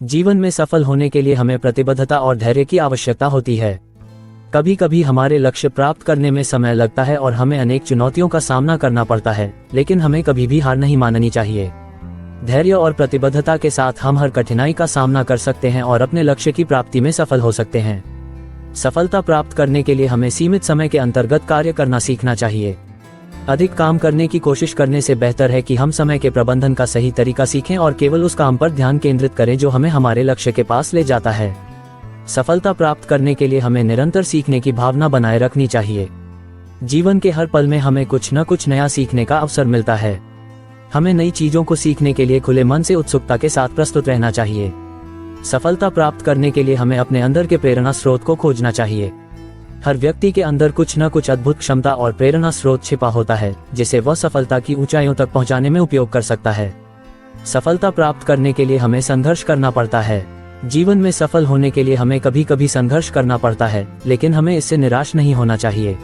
जीवन में सफल होने के लिए हमें प्रतिबद्धता और धैर्य की आवश्यकता होती है। कभी कभी हमारे लक्ष्य प्राप्त करने में समय लगता है और हमें अनेक चुनौतियों का सामना करना पड़ता है, लेकिन हमें कभी भी हार नहीं माननी चाहिए। धैर्य और प्रतिबद्धता के साथ हम हर कठिनाई का सामना कर सकते हैं और अपने लक्ष्य की प्राप्ति में सफल हो सकते हैं। सफलता प्राप्त करने के लिए हमें सीमित समय के अंतर्गत कार्य करना सीखना चाहिए। अधिक काम करने की कोशिश करने से बेहतर है कि हम समय के प्रबंधन का सही तरीका सीखें और केवल उस काम पर ध्यान केंद्रित करें जो हमें हमारे लक्ष्य के पास ले जाता है। सफलता प्राप्त करने के लिए हमें निरंतर सीखने की भावना बनाए रखनी चाहिए। जीवन के हर पल में हमें कुछ न कुछ नया सीखने का अवसर मिलता है। हमें नई चीजों को सीखने के लिए खुले मन से उत्सुकता के साथ प्रस्तुत रहना चाहिए। सफलता प्राप्त करने के लिए हमें अपने अंदर के प्रेरणा स्रोत को खोजना चाहिए। हर व्यक्ति के अंदर कुछ न कुछ अद्भुत क्षमता और प्रेरणा स्रोत छिपा होता है, जिसे वह सफलता की ऊंचाइयों तक पहुंचाने में उपयोग कर सकता है। सफलता प्राप्त करने के लिए हमें संघर्ष करना पड़ता है। जीवन में सफल होने के लिए हमें कभी कभी संघर्ष करना पड़ता है, लेकिन हमें इससे निराश नहीं होना चाहिए।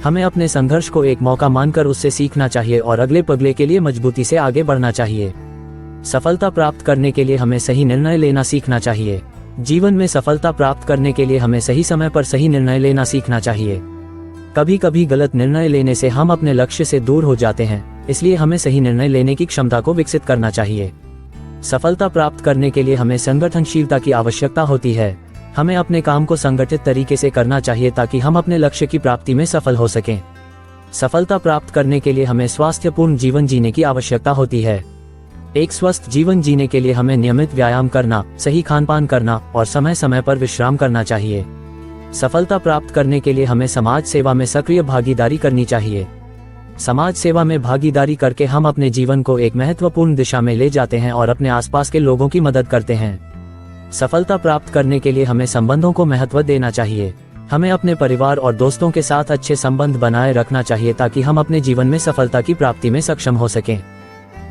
हमें अपने संघर्ष को एक मौका मानकर उससे सीखना चाहिए और अगले पगले के लिए मजबूती से आगे बढ़ना चाहिए। सफलता प्राप्त करने के लिए हमें सही निर्णय लेना सीखना चाहिए। जीवन में सफलता प्राप्त करने के लिए हमें सही समय पर सही निर्णय लेना सीखना चाहिए। कभी कभी गलत निर्णय लेने से हम अपने लक्ष्य से दूर हो जाते हैं, इसलिए हमें सही निर्णय लेने की क्षमता को विकसित करना चाहिए। सफलता प्राप्त करने के लिए हमें संगठनशीलता की आवश्यकता होती है। हमें अपने काम को संगठित तरीके से करना चाहिए ताकि हम अपने लक्ष्य की प्राप्ति में सफल हो सकें। सफलता प्राप्त करने के लिए हमें स्वास्थ्यपूर्ण जीवन जीने की आवश्यकता होती है। एक स्वस्थ जीवन जीने के लिए हमें नियमित व्यायाम करना, सही खानपान करना और समय समय पर विश्राम करना चाहिए। सफलता प्राप्त करने के लिए हमें समाज सेवा में सक्रिय भागीदारी करनी चाहिए। समाज सेवा में भागीदारी करके हम अपने जीवन को एक महत्वपूर्ण दिशा में ले जाते हैं और अपने आसपास के लोगों की मदद करते हैं। सफलता प्राप्त करने के लिए हमें संबंधों को महत्व देना चाहिए। हमें अपने परिवार और दोस्तों के साथ अच्छे संबंध बनाए रखना चाहिए ताकि हम अपने जीवन में सफलता की प्राप्ति में सक्षम हो सकें।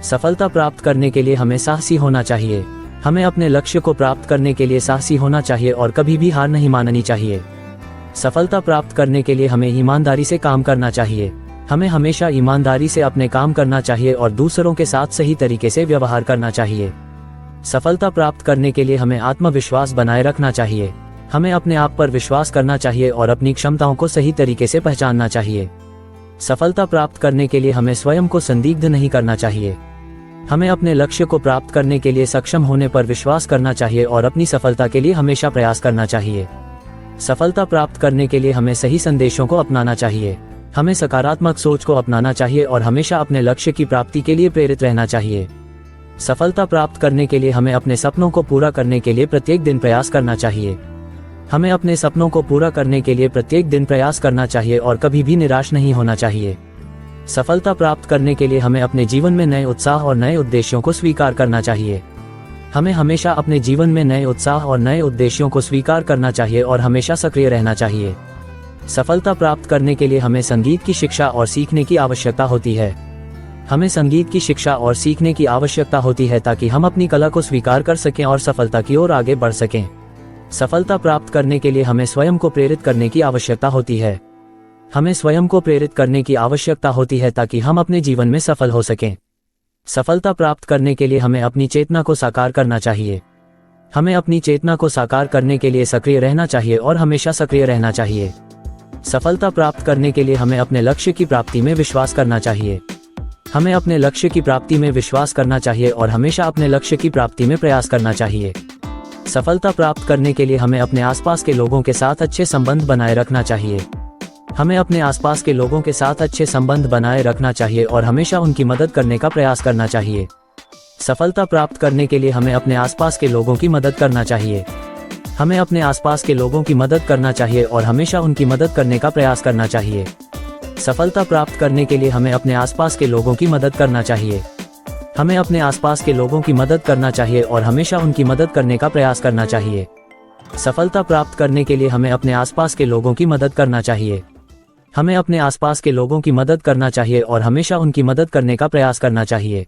सफलता प्राप्त करने के लिए हमें साहसी होना चाहिए। हमें अपने लक्ष्य को प्राप्त करने के लिए साहसी होना चाहिए और कभी भी हार नहीं माननी चाहिए। सफलता प्राप्त करने के लिए हमें ईमानदारी से काम करना चाहिए। हमें हमेशा ईमानदारी से अपने काम करना चाहिए और दूसरों के साथ सही तरीके से व्यवहार करना चाहिए। सफलता प्राप्त करने के लिए हमें आत्मविश्वास बनाए रखना चाहिए। हमें अपने आप पर विश्वास करना चाहिए और अपनी क्षमताओं को सही तरीके से पहचानना चाहिए। सफलता प्राप्त करने के लिए हमें स्वयं को संदिग्ध नहीं करना चाहिए। हमें अपने लक्ष्य को प्राप्त करने के लिए सक्षम होने पर विश्वास करना चाहिए और अपनी सफलता के लिए हमेशा प्रयास करना चाहिए। सफलता प्राप्त करने के लिए हमें सही संदेशों को अपनाना चाहिए। हमें सकारात्मक सोच को अपनाना चाहिए और हमेशा अपने लक्ष्य की प्राप्ति के लिए प्रेरित रहना चाहिए। सफलता प्राप्त करने के लिए हमें अपने सपनों को पूरा करने के लिए प्रत्येक दिन प्रयास करना चाहिए। हमें अपने सपनों को पूरा करने के लिए प्रत्येक दिन प्रयास करना चाहिए और कभी भी निराश नहीं होना चाहिए। सफलता प्राप्त करने के लिए हमें अपने जीवन में नए उत्साह और नए उद्देश्यों को स्वीकार करना चाहिए। हमें हमेशा अपने जीवन में नए उत्साह और नए उद्देश्यों को स्वीकार करना चाहिए और हमेशा सक्रिय रहना चाहिए। सफलता प्राप्त करने के लिए हमें संगीत की शिक्षा और सीखने की आवश्यकता होती है। हमें संगीत की शिक्षा और सीखने की आवश्यकता होती है ताकि हम अपनी कला को स्वीकार कर सकें और सफलता की ओर आगे बढ़ सकें। सफलता प्राप्त करने के लिए हमें स्वयं को प्रेरित करने की आवश्यकता होती है। हमें स्वयं को प्रेरित करने की आवश्यकता होती है ताकि हम अपने जीवन में सफल हो सकें। सफलता प्राप्त करने के लिए हमें अपनी चेतना को साकार करना चाहिए। हमें अपनी चेतना को साकार करने के लिए सक्रिय रहना चाहिए और हमेशा सक्रिय रहना चाहिए। सफलता प्राप्त करने के लिए हमें अपने लक्ष्य की प्राप्ति में विश्वास करना चाहिए। हमें अपने लक्ष्य की प्राप्ति में विश्वास करना चाहिए और हमेशा अपने लक्ष्य की प्राप्ति में प्रयास करना चाहिए। सफलता प्राप्त करने के लिए हमें अपने आसपास के लोगों के साथ अच्छे संबंध बनाए रखना चाहिए। हमें अपने आसपास के लोगों के साथ अच्छे संबंध बनाए रखना चाहिए और हमेशा उनकी मदद करने का प्रयास करना चाहिए। सफलता प्राप्त करने के लिए हमें अपने आसपास के लोगों की मदद करना चाहिए। हमें अपने आसपास के लोगों की मदद करना चाहिए और हमेशा उनकी मदद करने का प्रयास करना चाहिए। सफलता प्राप्त करने के लिए हमें अपने आसपास के लोगों की मदद करना चाहिए। हमें अपने आसपास के लोगों की मदद करना चाहिए और हमेशा उनकी मदद करने का प्रयास करना चाहिए। सफलता प्राप्त करने के लिए हमें अपने आसपास के लोगों की मदद करना चाहिए। हमें अपने आसपास के लोगों की मदद करना चाहिए और हमेशा उनकी मदद करने का प्रयास करना चाहिए।